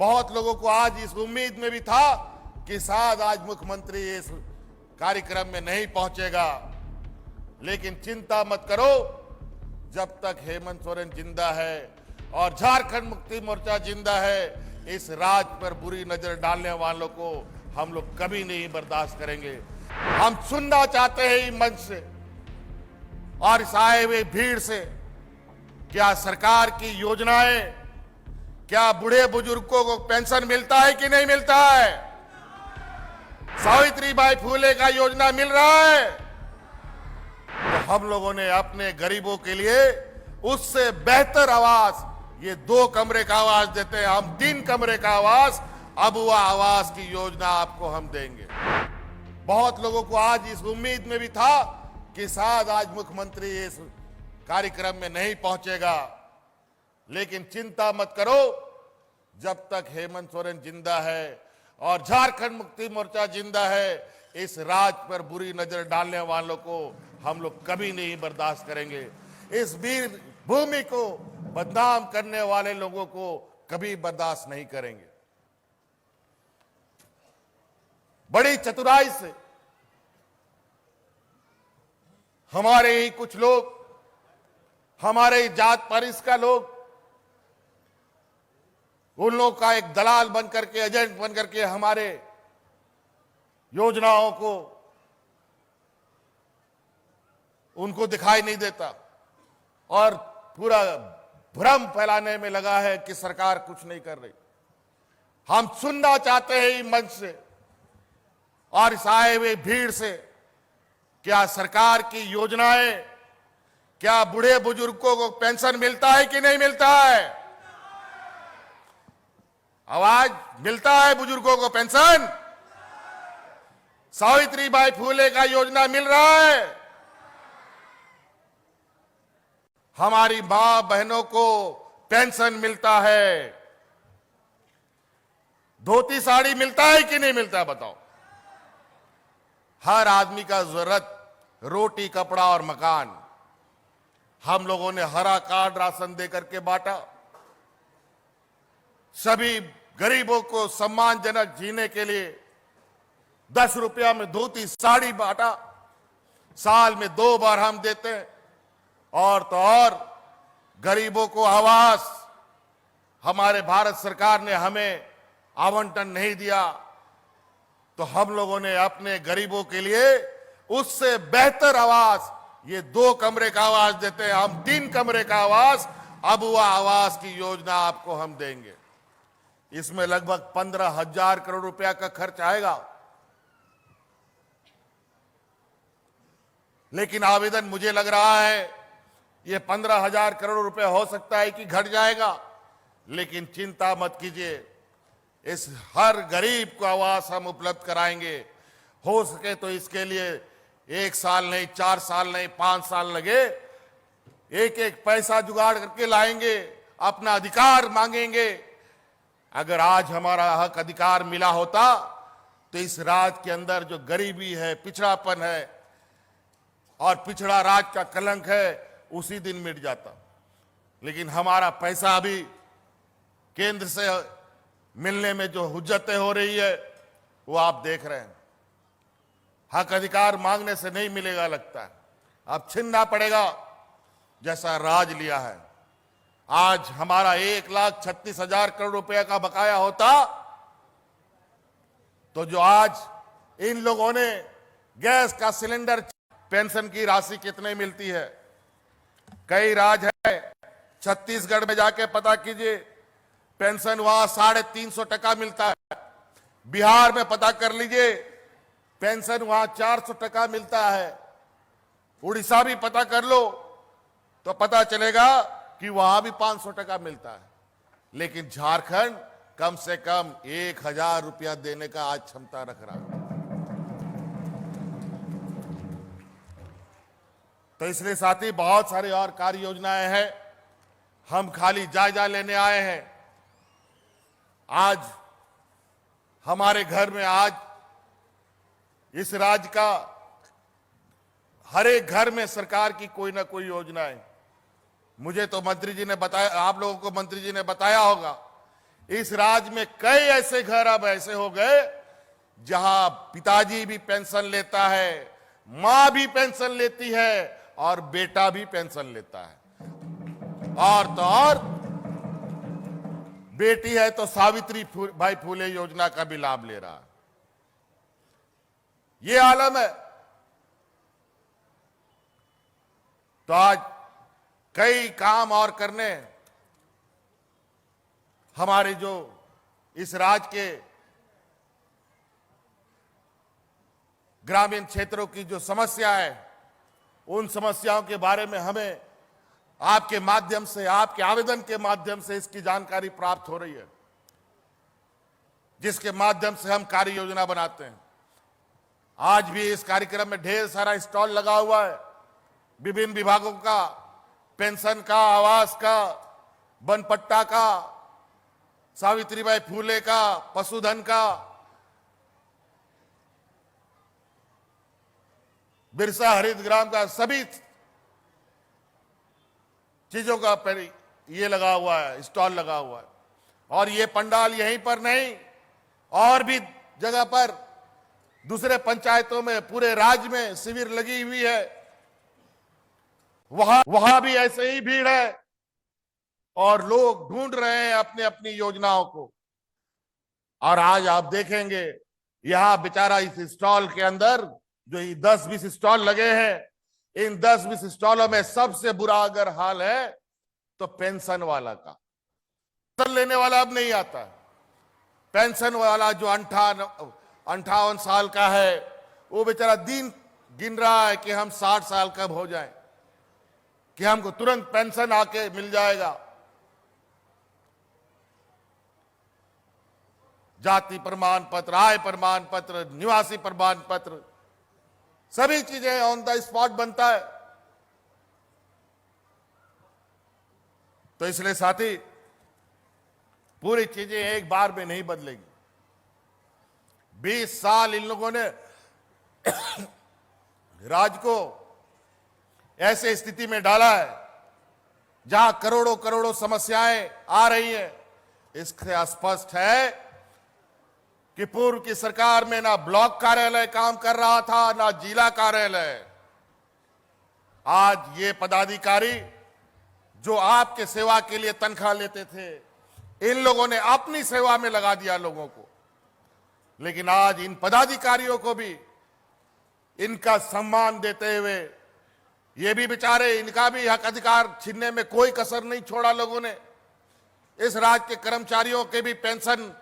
बहुत लोगों को आज इस उम्मीद में भी था कि शायद आज मुख्यमंत्री इस कार्यक्रम में नहीं पहुंचेगा, लेकिन चिंता मत करो, जब तक हेमंत सोरेन जिंदा है और झारखंड मुक्ति मोर्चा जिंदा है, इस राज्य पर बुरी नजर डालने वालों को हम लोग कभी नहीं बर्दाश्त करेंगे। हम सुनना चाहते हैं इस मंच से और इस आए हुए भीड़ से, क्या सरकार की योजनाएं, क्या बूढ़े बुजुर्गों को पेंशन मिलता है कि नहीं मिलता है? सावित्रीबाई फुले का योजना मिल रहा है? तो हम लोगों ने अपने गरीबों के लिए उससे बेहतर आवास, ये 2 कमरे का आवास देते हैं, हम 3 कमरे का आवास, अबुआ आवास की योजना आपको हम देंगे। बहुत लोगों को आज इस उम्मीद में भी था कि शायद आज मुख्यमंत्री इस कार्यक्रम में नहीं पहुंचेगा, लेकिन चिंता मत करो, जब तक हेमंत सोरेन जिंदा है और झारखंड मुक्ति मोर्चा जिंदा है, इस राज्य पर बुरी नजर डालने वालों को हम लोग कभी नहीं बर्दाश्त करेंगे। इस वीर भूमि को बदनाम करने वाले लोगों को कभी बर्दाश्त नहीं करेंगे। बड़ी चतुराई से हमारे ही कुछ लोग, हमारे जात परिस का लोग, उन लोगों का एक दलाल बनकर के, एजेंट बनकर के हमारे योजनाओं को उनको दिखाई नहीं देता और पूरा भ्रम फैलाने में लगा है कि सरकार कुछ नहीं कर रही। हम सुनना चाहते हैं इस मंच से और इस आए हुए भीड़ से, क्या सरकार की योजनाएं, क्या बूढ़े बुजुर्गों को पेंशन मिलता है कि नहीं मिलता है? आवाज मिलता है बुजुर्गों को पेंशन? सावित्रीबाई फुले का योजना मिल रहा है? हमारी मां बहनों को पेंशन मिलता है? धोती साड़ी मिलता है कि नहीं मिलता, बताओ? हर आदमी का जरूरत रोटी, कपड़ा और मकान, हम लोगों ने हरा कार्ड राशन देकर के बांटा। सभी गरीबों को सम्मानजनक जीने के लिए 10 रुपया में धोती साड़ी बांटा। साल में 2 बार हम देते हैं। और तो और गरीबों को आवास, हमारे भारत सरकार ने हमें आवंटन नहीं दिया, तो हम लोगों ने अपने गरीबों के लिए उससे बेहतर आवास, ये 2 कमरे का आवास देते हैं, हम 3 कमरे का आवास, अबुआ आवास की योजना आपको हम देंगे। इसमें लगभग 15,000 करोड़ रुपया का खर्च आएगा, लेकिन आवेदन मुझे लग रहा है ये 15,000 करोड़ रुपया हो सकता है कि घट जाएगा, लेकिन चिंता मत कीजिए, इस हर गरीब को आवास हम उपलब्ध कराएंगे। हो सके तो इसके लिए 1 साल नहीं, 4 साल नहीं, 5 साल लगे, एक पैसा जुगाड़ करके लाएंगे, अपना अधिकार मांगेंगे। अगर आज हमारा हक अधिकार मिला होता तो इस राज्य के अंदर जो गरीबी है, पिछड़ापन है और पिछड़ा राज्य का कलंक है, उसी दिन मिट जाता। लेकिन हमारा पैसा अभी केंद्र से मिलने में जो हुज्जतें हो रही है वो आप देख रहे हैं। हक अधिकार मांगने से नहीं मिलेगा, लगता है अब छीनना पड़ेगा, जैसा राज लिया है। आज हमारा 1,36,000 करोड़ रुपए का बकाया होता तो जो आज इन लोगों ने गैस का सिलेंडर, पेंशन की राशि कितने मिलती है, कई राज्य है, छत्तीसगढ़ में जाके पता कीजिए, पेंशन वहां 350 टका मिलता है। बिहार में पता कर लीजिए, पेंशन वहां 400 टका मिलता है। उड़ीसा भी पता कर लो तो पता चलेगा कि वहां भी 500 टका मिलता है। लेकिन झारखंड कम से कम 1,000 रुपया देने का आज क्षमता रख रहा है। तो इसलिए साथी, बहुत सारी और कार्य योजनाएं हैं, हम खाली जायजा लेने आए हैं। आज हमारे घर में, आज इस राज्य का हर एक घर में सरकार की कोई ना कोई योजना है। मुझे तो मंत्री जी ने बताया, आप लोगों को मंत्री जी ने बताया होगा, इस राज्य में कई ऐसे घर अब ऐसे हो गए जहां पिताजी भी पेंशन लेता है, मां भी पेंशन लेती है और बेटा भी पेंशन लेता है। और तो और बेटी है तो सावित्री भाई फूले योजना का भी लाभ ले रहा है। ये आलम है। तो आज कई काम और करने हमारे जो इस राज्य के ग्रामीण क्षेत्रों की जो समस्या है, उन समस्याओं के बारे में हमें आपके माध्यम से, आपके आवेदन के माध्यम से इसकी जानकारी प्राप्त हो रही है, जिसके माध्यम से हम कार्य योजना बनाते हैं। आज भी इस कार्यक्रम में ढेर सारा स्टॉल लगा हुआ है, विभिन्न विभागों का, पेंशन का, आवास का, बनपट्टा का, सावित्रीबाई फूले का, पशुधन का, बिरसा हरित ग्राम का, सभी चीजों का ये लगा हुआ है, स्टॉल लगा हुआ है। और ये पंडाल यहीं पर नहीं, और भी जगह पर दूसरे पंचायतों में, पूरे राज्य में शिविर लगी हुई है। वहां भी ऐसे ही भीड़ है और लोग ढूंढ रहे हैं अपनी अपनी योजनाओं को। और आज आप देखेंगे यहां बेचारा इस स्टॉल के अंदर जो 10-20 स्टॉल लगे हैं, इन 10-20 स्टॉलों में सबसे बुरा अगर हाल है तो पेंशन वाला का। पेंशन लेने वाला अब नहीं आता है। पेंशन वाला जो 58 साल का है, वो बेचारा दिन गिन रहा है कि हम 60 साल कब हो जाएं, कि हमको तुरंत पेंशन आके मिल जाएगा। जाति प्रमाण पत्र, आय प्रमाण पत्र, निवासी प्रमाण पत्र, सभी चीजें ऑन द स्पॉट बनता है। तो इसलिए साथी, पूरी चीजें एक बार में नहीं बदलेगी। 20 साल इन लोगों ने राज्य को ऐसे स्थिति में डाला है जहां करोड़ों करोड़ों समस्याएं आ रही हैं। इससे स्पष्ट है कि पूर्व की सरकार में ना ब्लॉक कार्यालय काम कर रहा था, ना जिला कार्यालय। आज ये पदाधिकारी जो आपके सेवा के लिए तनख्वाह लेते थे, इन लोगों ने अपनी सेवा में लगा दिया लोगों को। लेकिन आज इन पदाधिकारियों को भी इनका सम्मान देते हुए, ये भी बेचारे, इनका भी हक अधिकार छीनने में कोई कसर नहीं छोड़ा लोगों ने। इस राज्य के कर्मचारियों के भी पेंशन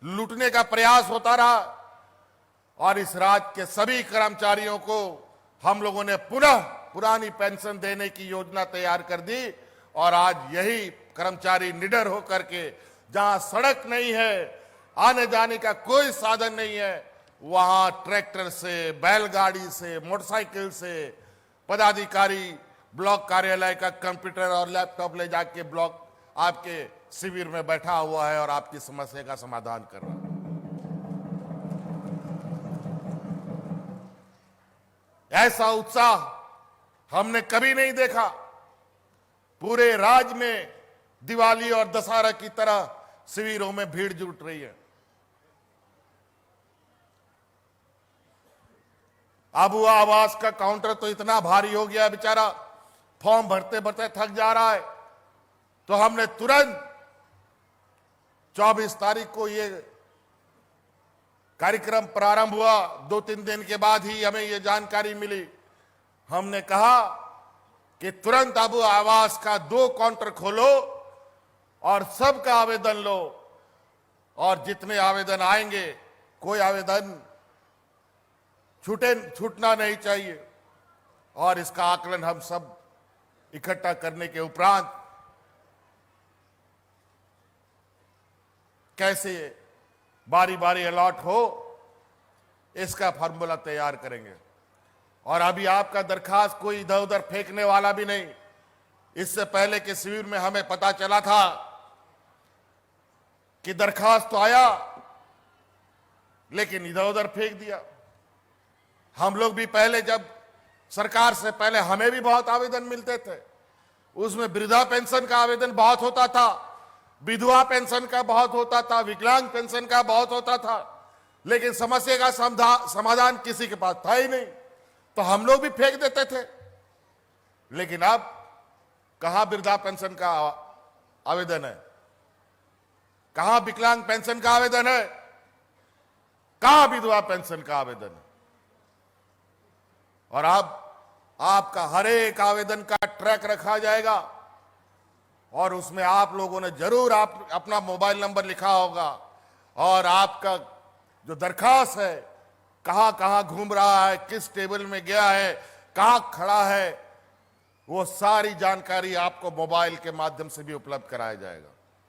लूटने का प्रयास होता रहा और इस राज्य के सभी कर्मचारियों को हम लोगों ने पुनः पुरानी पेंशन देने की योजना तैयार कर दी। और आज यही कर्मचारी निडर होकर के, जहां सड़क नहीं है, आने जाने का कोई साधन नहीं है, वहां ट्रैक्टर से, बैलगाड़ी से, मोटरसाइकिल से पदाधिकारी ब्लॉक कार्यालय का कंप्यूटर और लैपटॉप ले जाके ब्लॉक आपके शिविर में बैठा हुआ है और आपकी समस्या का समाधान कर रहा है। ऐसा उत्साह हमने कभी नहीं देखा। पूरे राज्य में दिवाली और दशहरा की तरह शिविरों में भीड़ जुट रही है। अब वो आवास का काउंटर तो इतना भारी हो गया, बेचारा फॉर्म भरते भरते थक जा रहा है। तो हमने तुरंत 24 तारीख को ये कार्यक्रम प्रारंभ हुआ। 2-3 दिन के बाद ही हमें ये जानकारी मिली। हमने कहा कि तुरंत अब आवास का 2 काउंटर खोलो और सबका आवेदन लो, और जितने आवेदन आएंगे, कोई आवेदन छूटना नहीं चाहिए। और इसका आकलन हम सब इकट्ठा करने के उपरांत कैसे बारी बारी अलॉट हो, इसका फार्मूला तैयार करेंगे। और अभी आपका दरखास्त कोई इधर उधर फेंकने वाला भी नहीं। इससे पहले के शिविर में हमें पता चला था कि दरखास्त तो आया लेकिन इधर उधर फेंक दिया। हम लोग भी पहले, जब सरकार से पहले, हमें भी बहुत आवेदन मिलते थे। उसमें वृद्धा पेंशन का आवेदन बहुत होता था। विधवा पेंशन का बहुत होता था, विकलांग पेंशन का बहुत होता था, लेकिन समस्या का समाधान किसी के पास था ही नहीं, तो हम लोग भी फेंक देते थे। लेकिन अब कहां वृद्धा पेंशन का आवेदन है, कहां विकलांग पेंशन का आवेदन है, कहां विधवा पेंशन का आवेदन है। और अब आपका हर एक आवेदन का ट्रैक रखा जाएगा और उसमें आप लोगों ने जरूर आप अपना मोबाइल नंबर लिखा होगा और आपका जो दरखास्त है कहां कहां घूम रहा है, किस टेबल में गया है, कहां खड़ा है, वो सारी जानकारी आपको मोबाइल के माध्यम से भी उपलब्ध कराया जाएगा।